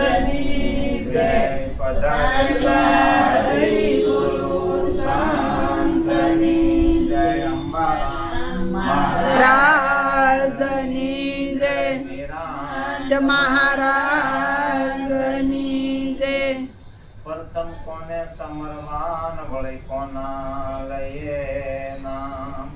મહારાજની જય પધાર્યા હરિગુરુ સંતની જય અંબારામ મહારાજની જય મહારાજની જય પ્રથમ કોને સમરવાન વળી કોના લઈએ નામ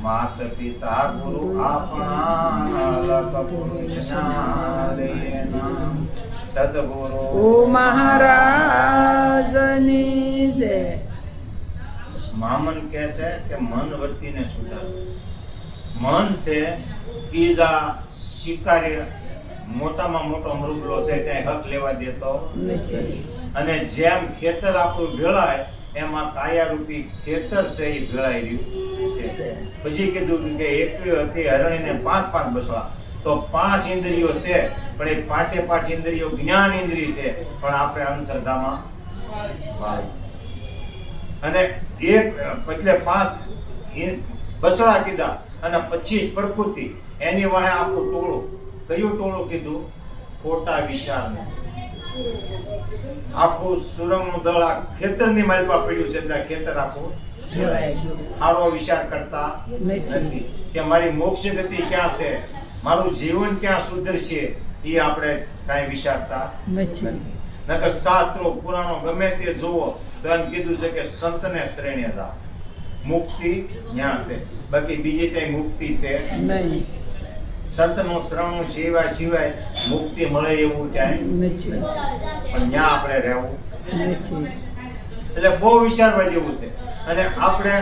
માત પિતા ગુરુ આપણા લખ પુરુષના લઈએ નામ સદગુરુ ઓ મહારાજની જય મામન કહે છે કે મન વર્તીને સુધાર મન છે ઈજા શિકારી મોટામાં મોટો મૃગલો છે ત્યાં હક લેવા દેતો નથી અને જેમ ખેતર આપણું ભેળાય એમાં કાયારૂપી ખેતર છે એ ભેળાઈ રહ્યું છે પછી કીધું કે એક હતી હરણીને 5 બસવા તો 5 ઇન્દ્રિયો છે પણ એ 5 ઇન્દ્રિયો જ્ઞાન ઇન્દ્રિય છે પણ આપણે અંધશ્રદ્ધામાં વાળી છે અને એક એટલે 5 બસડા કીધા અને 25 પ્રકૃતિ એની વાહે આખું ટોળું કયું ટોળું કીધું ખોટા વિચારનું આખું સુરંગનું દળ આ ખેતરની માલપા પડ્યું છે એટલે ખેતર આખું સારો વિચાર કરતા નથી કે મારી મોક્ષ ગતિ ક્યાં છે મારું જીવન ક્યાં સુધરશે એ આપણે કાંઈ વિચારતા નથી નકર શાસ્ત્રો પુરાણો ગમે તે જુઓ તો એમ કીધું છે કે સંતને શ્રેણી હતા મુક્તિ ન્યા છે બાકી બીજી કઈ મુક્તિ છે નહીં સંતનું શ્રવણ સિવાય મુક્તિ મળે એવું ક્યાંય નથી પણ ન્યા આપણે રહેવું નથી એટલે બહુ વિચારવા જેવું છે અને આપણે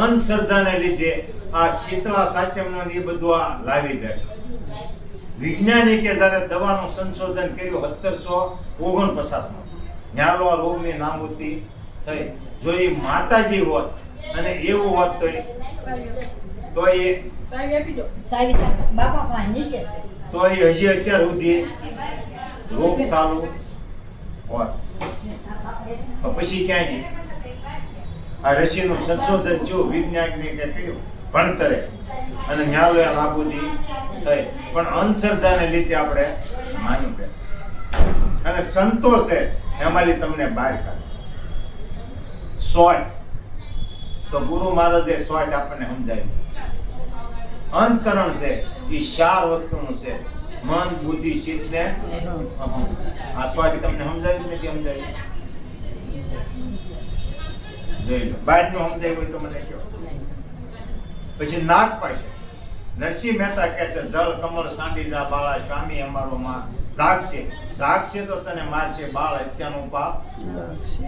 અંધશ્રદ્ધાને લીધે આ શીતળા સાત્યમનો એ બધું આ લાવી બેઠા વૈજ્ઞાનિકે જ્યારે દવાનું સંશોધન કર્યું 1749 ન્યાલો આ રોગની નાબૂદી થઈ જો એ માતાજી હોત અને એવું હોત તો એ હજી અત્યાર સુધી રોગ ચાલુ હોત પછી ક્યાંય નહીં આ રસીનું સંશોધન થયું વિજ્ઞાનિકે કર્યું ભણતરે અને ન્યાલો નાબૂદી થઈ પણ અંધશ્રદ્ધાને લીધે આપણે માન્યું કે અને સંતોષ છે એમાંથી તમને બહાર કાઢે સ્વાર્થ તો ગુરુ મહારાજે સ્વાર્થ આપણને સમજાવ્યું અંતકરણ છે એ 4 વસ્તુનું છે મન બુદ્ધિ ચિત્ત ને અહમ આ સ્વાર્થ તમને સમજાવ્યું નથી સમજાવ્યું જોઈ લો બહારનું સમજાવ્યું હોય તો મને કહો પછી નાગ પાસે નરસિંહ મહેતા કહે છે જળ કમળ સાંડી જા બાળા સ્વામી અમારો માં જાગશે તો તને મારશે બાળ હત્યાનું પાપ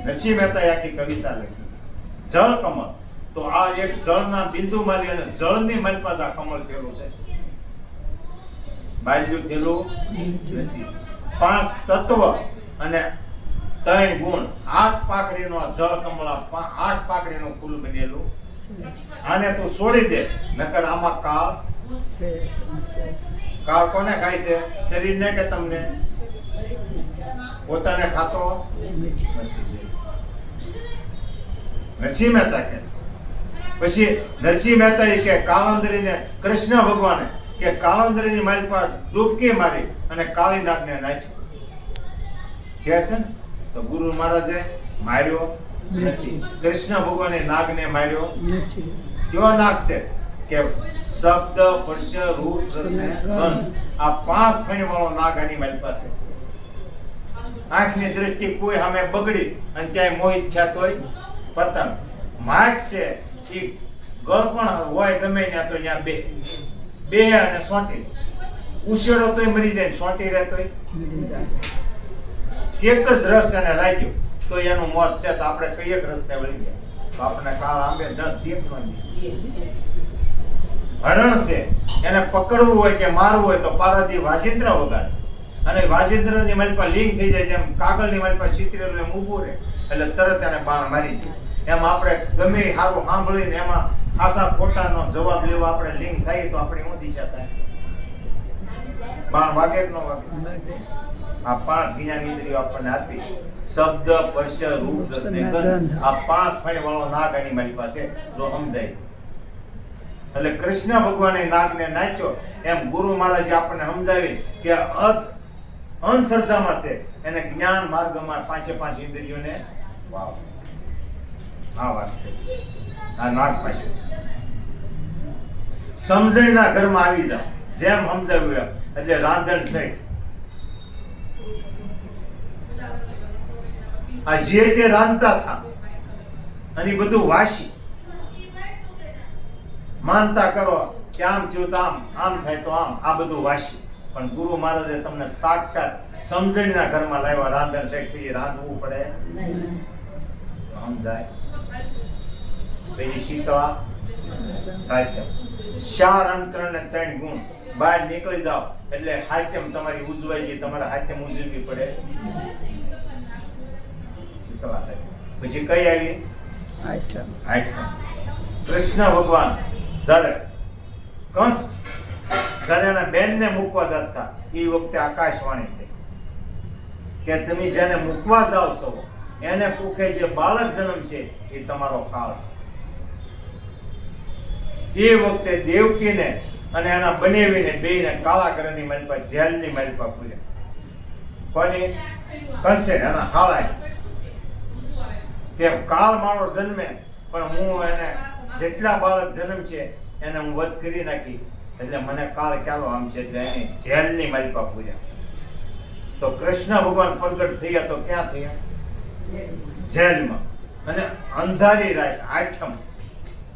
નરસિંહ મહેતાએ આખી કવિતા લખી જળ કમળ તો આ એક જળના બિંદુ માલી અને જળની માલપા આ કમળ થયેલું છે બાલ્યું થયેલું નથી 5 તત્વ અને 3 ગુણ 8 પાકડીનો આ જળ કમળ 8 પાકડીનું ફૂલ બનેલું આને તું છોડી દે નકર આમાં કાળ કોને ખાય છે શરીરને કે તમને પોતાને ખાતો નરસિંહ મહેતા કહે પછી નરસિંહ મહેતા કે કાળંદરીને કૃષ્ણ ભગવાને કે કાળંદરીની મારી પર ડૂબકી મારી અને કાળી નાગને નાખ્યો કહે છે ને તો ગુરુ મહારાજે માર્યો નથી કૃષ્ણ ભગવાને નાગને માર્યો નથી કયો નાગ છે કે શબ્દ સ્પર્શ રૂપ રસ ને ગંધ આ 5 ફણી વાળો નાગ આની મારી પાસે આંખની દ્રષ્ટિ કોઈ સામે બગડી અને ત્યાં મોહિત થયા તોય પતંગ માગ છે એ ગળ પણ હોય ગમે ત્યાં તો ત્યાં બે અને સોટી ઉછેડો તોય મરી જાય સોટી રહે તોય એક જ રસ એને લાગ્યો તો એનું મોત છે તો આપણે કઈ એક રસ્તે વળી ગયા તો આપણે કાળ આંબે 10 દેખવા હરણ છે એને પકડવું હોય કે મારવું હોય તો પારાથી વાજિંત્ર વગાડે અને વાજિંત્રની માલપા લિંક થઈ જાય છે એમ કાગળની માલપા ચિતરેલું એમ ઊભું રહે એટલે તરત એને બાણ મારી દે એમ આપણે ગમે સારું સાંભળીને એમાં ખાસા ખોટાનો જવાબ લેવા આપણે લિંક થાય તો આપણી શું દિશા થાય બાણ વાગે કે ન વાગે આ 5 જ્ઞાન ઇન્દ્રિયો આપણને આપી શબ્દ સ્પર્શ રૂપ રસ ને ગંધ આ 5 ફણી વાળો નાગ આની મારી પાસે જો સમજાય એટલે કૃષ્ણ ભગવાને નાગને નાચ્યો એમ ગુરુ મહારાજે આપણને સમજાવી કે અંધશ્રદ્ધામાં છે એને જ્ઞાન માર્ગમાં પાંચે પાંચ ઇન્દ્રિયોને વાવ. આ વાત છે આ નાગ પાસે સમજણના ઘરમાં આવી જાવ જેમ સમજાવ્યું એમ. એટલે રાંધણ સહિત આ જે તે રાંધતા હતા અને ઈ બધું વાસી માનતા કરો કે આમ થયું તો આમ થાય તો આ બધું વાસી. પણ ગુરુ મહારાજે તમને સાક્ષાત સમજણના ઘરમાં લાવ્યા. રાંધણ સહિત પછી રાંધવું પડે સમજાય. પછી શીતળા સાહિત્ય 4 અંતરણ ને 3 ગુણ. બહાર નીકળી જાઓ એટલે હાત્યમ તમારી ઉજવાઈ ગઈ. તમારે હાત્યમ ઉજવવી પડે. શીતળા સાહિત્ય. પછી કઈ આવી? આઠમ. કૃષ્ણ ભગવાન જ્યારે કંસ જ્યારે એના બેનને મૂકવા જતા એ વખતે આકાશવાણી થઈ કે તમે જેને મૂકવા જાવ છો એને કુખે જે બાળક જન્મ છે એ તમારો કાળ છે. એ વખતે દેવકીને અને એના બનેવીને બેયને કાળાગ્રહની માલપા જેલની માલપા પૂર્યા. કોની? કંસે એના હાળાએ કે કાળ મારો જન્મે પણ હું એને જેટલા બાળક જન્મ છે એને હું વધ કરી નાખી એટલે મને કાળ ક્યાલો આમ છે એટલે એને જેલની માલપા પૂર્યા. તો કૃષ્ણ ભગવાન પ્રગટ થયા તો ક્યાં થયા? જેલમાં. અને અંધારી રાત આઠમ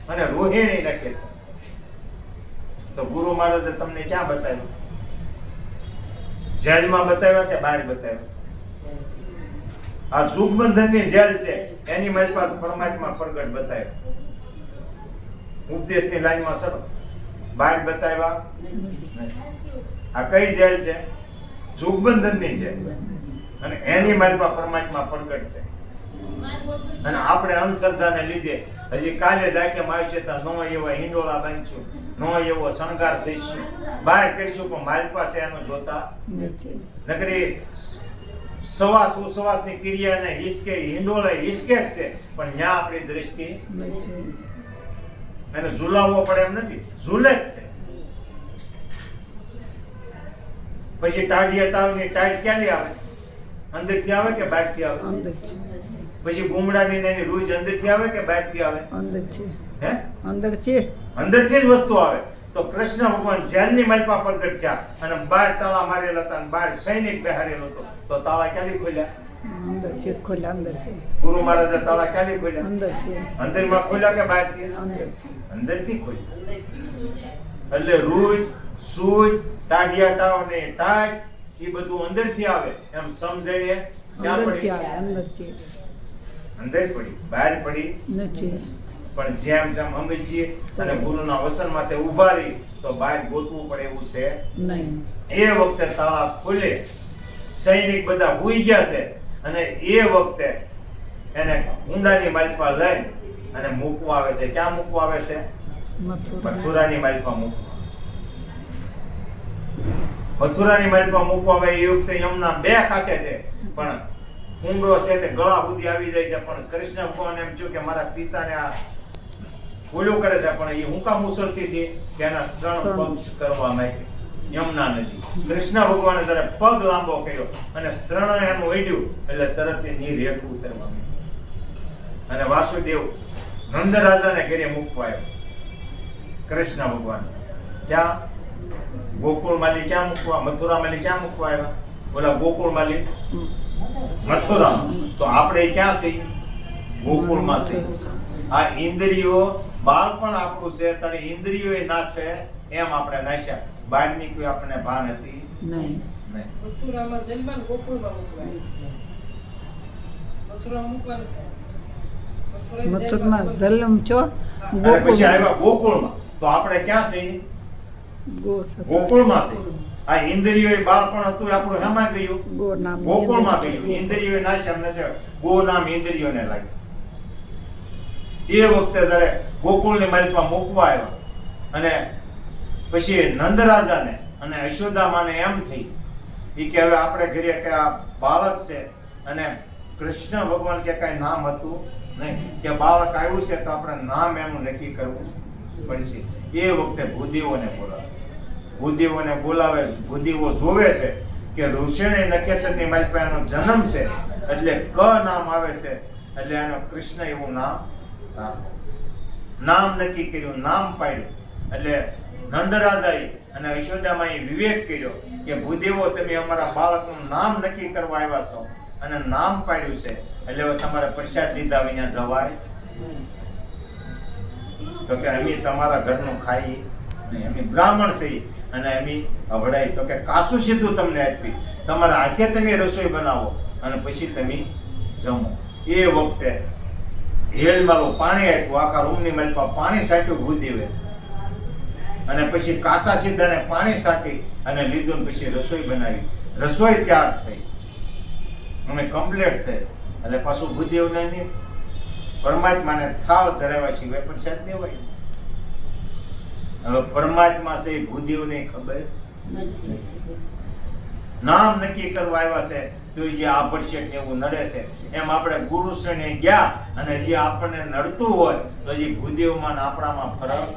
અને રોહિણી નખે. તો ગુરુ મહારાજે તમને ક્યાં બતાવ્યું? જેલમાં બતાવ્યા કે બહાર બતાવ્યા? આ જુગબંધનની જેલ છે એની માલપા પરમાત્મા પ્રગટ બતાવ્યો. ઉપદેશની લાઈનમાં સરો બહાર બતાવ્યા. આ કઈ જેલ છે? જુગબંધનની જેલ. અને એની માલપા પરમાત્મા પ્રગટ છે. અને આપણે અંધશ્રદ્ધાને લીધે હજી કાલે જાકેમ આવ્યું છે તો નો એવા હિંડોળા બાંધશું, નો એવો શણગાર થઈશું, બહાર કરીશું પણ મારી પાસે એનું જોતા નકરી સવાસ ઉસવાસની ક્રિયાને હિસકે હિંડોળે હિસકે જ છે પણ ત્યાં આપણી દ્રષ્ટિ એને ઝુલાવવો પડે એમ નથી, ઝૂલે જ છે. પછી ટાઢિયા તાવની ટાઈટ ક્યાંથી આવે? અંદરથી આવે કે બહારથી આવે? પછી ગુમડાની એની રૂજ અંદરથી આવે કે બહારથી આવે? અંદરથી. હે? અંદરથી જ વસ્તુ આવે. તો કૃષ્ણ ભગવાન જેલની માલપા પ્રગટ થયા અને બહાર તાળા મારેલા હતા અને બહાર સૈનિક બેહારેલો હતો. તો તાળા ક્યાંથી ખોલ્યા? અંદરથી ખોલ્યા. અંદરથી. ગુરુ મહારાજે તાળા ક્યાંથી ખોલ્યા? અંદરથી. અંદરમાં ખોલ્યા કે બહારથી? અંદરથી. અંદરથી ખોલ્યા. એટલે રૂજ સૂજ ટાઢિયા તાવ ને ટાઈટ એ બધું અંદરથી આવે એમ સમજાય. ક્યાં પડી? અંદરથી. અંદર પડી, બહાર પડી નથી. પણ જેમ જેમ સમજીએ અને ગુરુના વસનમાં તે ઉભા રહી તો બહાર ગોતવું પડે એવું છે નહીં. એ વખતે તાળા ખુલે, સૈનિક બધા હુઈ ગયા છે અને એ વખતે એને ઊંડાની માલપા લઈ અને મૂકવા આવે છે. ક્યાં મૂકવા આવે છે? મથુરાની માલપા મૂકવા. મથુરાની માલપા મૂકવા આવે એ વખતે યમુના 2 કાંઠે છે પણ ઊંડો છે તે ગળા સુધી આવી જાય છે. પણ કૃષ્ણ ભગવાન એમ થયું કે મારા પિતાને આ ઓલું કરે છે પણ એ હું કામ ઉછળતી હતી કે એના શરણ પક્ષ કરવા માંગે યમુના નદી. કૃષ્ણ ભગવાને ત્યારે પગ લાંબો કર્યો અને શરણ એમ વળ્યું એટલે તરત એ નીર એક ઉતરવા માંડ્યું. અને વાસુદેવ નંદ રાજાને ઘરે મૂકવા આવ્યો. કૃષ્ણ ભગવાન ક્યાં? ગોકુળ માલી ક્યાં મૂકવા? મથુરા માલી ક્યાં મૂકવા આવ્યા? બોલા ગોકુળ માલી મથુરામાં. તો આપણે ક્યાં છીએ? ગોકુળમાં છીએ. આ ઇન્દ્રિયો બાળપણ આપણું છે ત્યારે ઇન્દ્રિયો એ નાશે એમ આપણે નાશ્યા. બહારની કોઈ આપણને ભાન હતી નહીં. મથુરામાં જન્મ ગોકુળમાં મૂકવાય. મથુરામાં જન્મ છો પછી આવ્યા ગોકુળમાં. તો આપણે ક્યાં છીએ? ગોકુળમાં છીએ. આ ઇન્દ્રિયો બાળપણ હતું આપણું હેમાં ગયું? ગોકુળમાં ગયું. ઇન્દ્રિયો નાશ્યા નથી. ગો નામ ઇન્દ્રિયોને લાગ્યું. એ વખતે ત્યારે ગોકુળની માલિકા મૂકવા આવ્યા અને પછી નંદરાજાને અને યશોદામાને એમ થઈ એ કે હવે આપણે ઘરે કે આ બાળક છે અને કૃષ્ણ ભગવાન કે કઈ નામ હતું નહીં કે બાળક આવ્યું છે તો આપણે નામ એનું નક્કી કરવું પડશે. એ વખતે ભૂદેવોને બોલાવે. ભૂદેવો જોવે છે કે ઋષિણી નક્ષત્રની માલપાનો જન્મ છે, એટલે ક નામ આવે છે, એટલે આનો કૃષ્ણ એવું નામ નક્કી કર્યું, નામ પાડ્યું. એટલે નંદરાજાએ અને યશોદામાએ વિવેક કર્યો કે ભૂદેવો તમે અમારા બાળકનું નામ નક્કી કરવા આવ્યા છો અને નામ પાડ્યું છે, એટલે હવે તમારે પ્રસાદ લીધા વિના જવાય. તો કે અમે તમારા ઘરનું ખાઈ, અમે બ્રાહ્મણ થઈ અને અમે અભડાઈ, તો કે કાસું સીધું તમને આપી, તમારા હાથે તમે રસોઈ બનાવો અને પછી તમે જમો. એ વખતે હેલમાં પાણી આપ્યું, આખા રૂમની માલપા પાણી સાટ્યું ભૂદેવે, અને પછી કાસા સીધાને પાણી સાટી અને લીધું, પછી રસોઈ બનાવી. રસોઈ તૈયાર થઈ અને કમ્પ્લીટ થઈ, એટલે પાછું ભૂદેવને નહીં પરમાત્માને થાળ ધરાવ્યા સિવાય પ્રસાદ દેવાય. હવે પરમાત્મા છે એ ભૂદેવને ખબર, નામ નક્કી કરવા આવ્યા છે તો જે આભડશેટ ને એવું નડે છે, એમ આપણે ગુરુ શ્રેણી ગયા અને જે આપણને નડતું હોય તો હજી ભૂદેવમાં આપણામાં ફરક.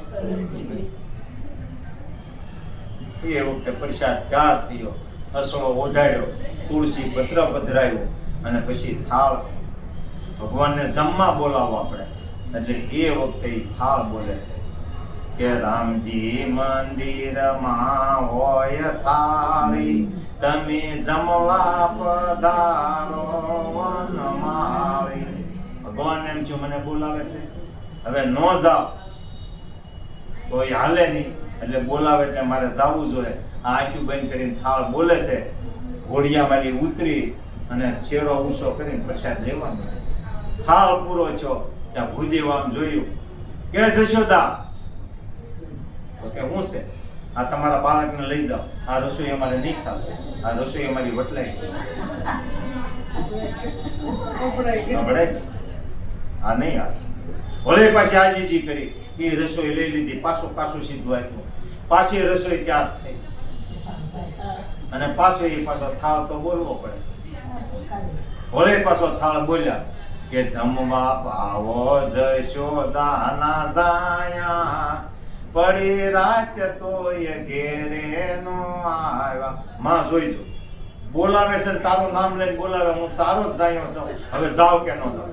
એ વખતે પ્રસાદ તૈયાર થયો, અસળો ઓઢાડ્યો, તુલસી પત્ર પધરાયો અને પછી થાળ ભગવાનને જમવા બોલાવો આપણે. એટલે એ વખતે થાળ બોલે છે કે રામજી મંદિરમાં હોય થાળી, તમે જમવા પધારો વનમાળી. ભગવાન એમ જો મને બોલાવે છે, હવે નો જાવ તો એ હાલે નહીં, એટલે બોલાવે છે મારે જવું જોઈએ. આ આંખું બંધ કરીને થાળ બોલે છે, ઘોડિયામાંથી ઉતરી અને ચેરો ઊંચો કરીને પ્રસાદ લેવાનો. થાળ પૂરો છો ત્યાં ભૂદેવ આમ જોયું કે જશોદા, તો કે હું છે આ તમારા બાળકને લઈ જાઓ, આ રસોઈ અમારે નહીં સાચે, આ રસોઈ અમારી વટલાઈ આ નહીં આવે. ભલે પાછી આજીજી કરી, એ રસોઈ લઈ લીધી, પાછું સીધું આપ્યું, પાછી રસોઈ તૈયાર થઈ અને પાછો થાળ તો બોલવો પડે. ભલે પાછો થાળ બોલ્યા કે જમવા પાવો જશોદાના જાયા, પડી રાત તોય ઘેરે નો આવ્યા. માં જોઈજો બોલાવે છે, તારું નામ લઈને બોલાવે, હું તારો જ જાયો છું, હવે જાવ કે ન જાવ.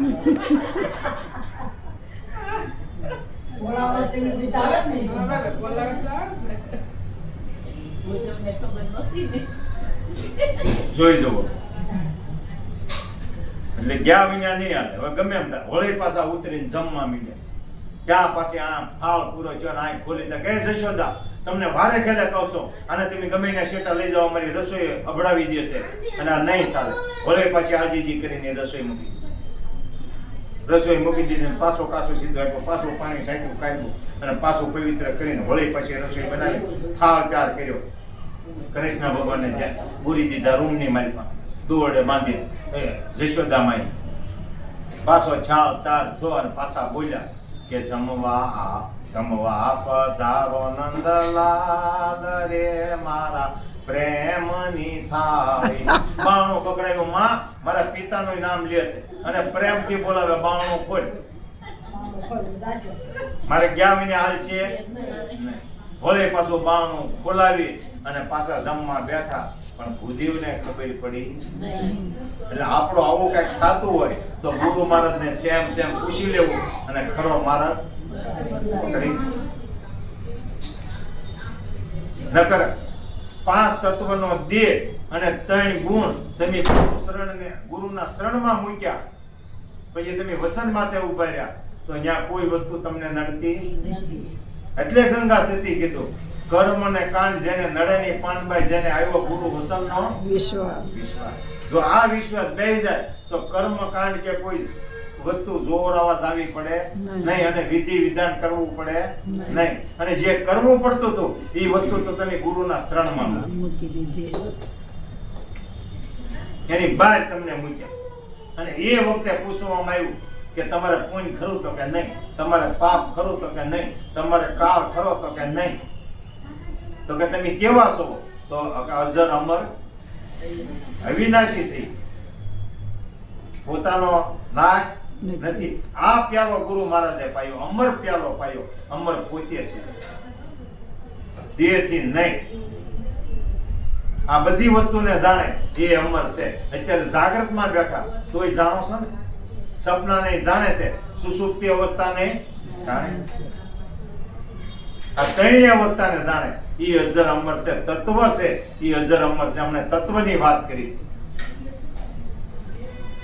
જોઈ જવો. એટલે ગયા વિના નહીં હાલે. હવે ગમે એમ થાય, હોળી પાછા ઉતરીને જમવા મીડ્યા. ત્યાં પછી આ થાળ પૂરો થયો ને આંખ ખોલી દે, કે જશોદા તમને વારે ખેલે કહું છું, અને તમે ગમે એના શેટા લઈ જાઓ, અમારી રસોઈ અભડાવી દેશે અને આ નહીં ચાલે. હોળી પાછી આજીજી કરીને રસોઈ મૂકી દીધી, પાછો કાસો સીધો આપ્યો, પાછું પાણી સાંટ્યું કાઢ્યું અને પાછું પવિત્ર કરીને હોળી પછી રસોઈ બનાવી, થાળ તૈયાર કર્યો. કૃષ્ણ ભગવાનને જ્યાં પૂરી દીધા રૂમની માલમાં દોરડે બાંધી જશોદામાઈ પાછો છાલ તાર થયો અને પાછા બોલ્યા કે જમવા પધારો નંદલાલ રે મારા પ્રેમની થાળી. બાણું પકડાયું, માં મારા પિતાનું નામ લે છે અને પ્રેમથી બોલાવે, બાણું ખોલ. મારે ગયા વિને હાલ છે નહીં. ભલે પાછું બાણું ખોલાવી અને પાછા જમવા બેઠા, પણ ભૂદેવને ખબર પડી. એટલે આપણો આવું કઈક થતું હોય તો ગુરુ મહારાજને સેમ પૂછી લેવું અને ખરો મહારાજ પકડી. નકર 5 તત્વનો દેહ અને 3 ગુણ તમે ગુરુના શરણમાં મૂક્યા, પછી તમે વસન માથે ઉભા રહ્યા તો ત્યાં કોઈ વસ્તુ તમને નડતી. એટલે ગંગા સતી કીધું, કર્મ ને કાંડ જેને નડે નહીં, પાનબાઈ જેને આવ્યો ગુરુ વસનનો વિશ્વાસ. જો આ વિશ્વાસ બેસી જાય તો કર્મ કાંડ કે કોઈ વસ્તુ જોરાવા જાવી પડે નહીં અને વિધિ વિધાન કરવું પડે નહીં. અને જે કરવું પડતું હતું એ વસ્તુ તો તમે ગુરુના શરણમાં મૂકી દીધી, એની બહાર તમને મૂક્યા. અને એ વખતે પૂછવામાં આવ્યું કે તમારે પુણ્ય ખરું તો કે નહીં, તમારે પાપ ખરું તો કે નહીં, તમારે કાળ ખરો તો કે નહીં. તો કે તમે કેવા છો? તો અજર અમર અવિનાશી છે, પોતાનો નાશ નથી. આ પ્યાલો ગુરુ મહારાજે પાયો, અમર પ્યાલો પાયો. અમર પોતે છે, દેહથી નહીં. આ બધી વસ્તુને જાણે એ અમર છે. અત્યારે જાગ્રતમાં બેઠા તોય જાણો છો ને, સપનાને જાણે છે, સુષુપ્તિ અવસ્થાને જાણે છે, આ ત્રણેય અવસ્થાને જાણે. એ અજર અમર છે, તત્વ છે, એ અજર અમર છે. અમને તત્વની વાત કરી,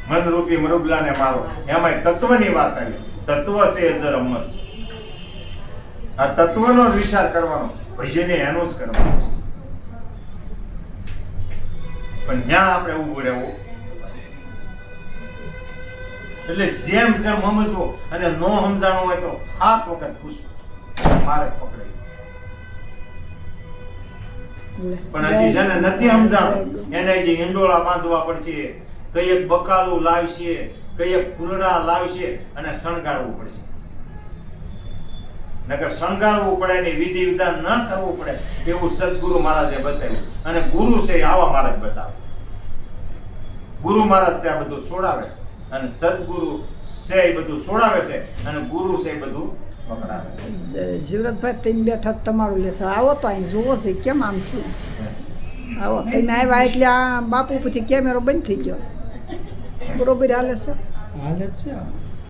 મનરૂપી મૃગલાને મારો, એમાં તત્વની વાત આવી. તત્વ છે, અજર અમર છે. આ તત્વનો જ વિચાર કરવાનો, ભજને એનું જ કરવાનું. પણ ત્યાં આપણે ઉભું રહેવું. એટલે જેમ જેમ સમજવું અને નો સમજાણું હોય તો 7 વખત પૂછવું, મારે પકડાય. પણ હજી જેને નથી સમજાણું એને હજી હિંડોળા બાંધવા પડશે, કઈ એક બકાલું લાવશે, કઈ એક ફૂલડા લાવશે અને શણગારવું પડશે. નકર શણગારવું પડે ને વિધિ વિધાન ન કરવું પડે એવું સદગુરુ મહારાજે બતાવ્યું. અને ગુરુ છે આવા માર્ગ બતાવે. ગુરુ મહારાજ છે આ બધું છોડાવે છે, અને સદગુરુ છે એ બધું છોડાવે છે, અને ગુરુ છે એ બધું પકડાવે છે. જીવરતભાઈ તમે બેઠા તમારું લેશે. આવો તો અહીં જોવો છે કેમ આમ થયું. આવો તમે આવ્યા એટલે આ બાપુ પછી કેમેરો બંધ થઈ ગયો. બરોબર હાલે છે. હાલે જ છે.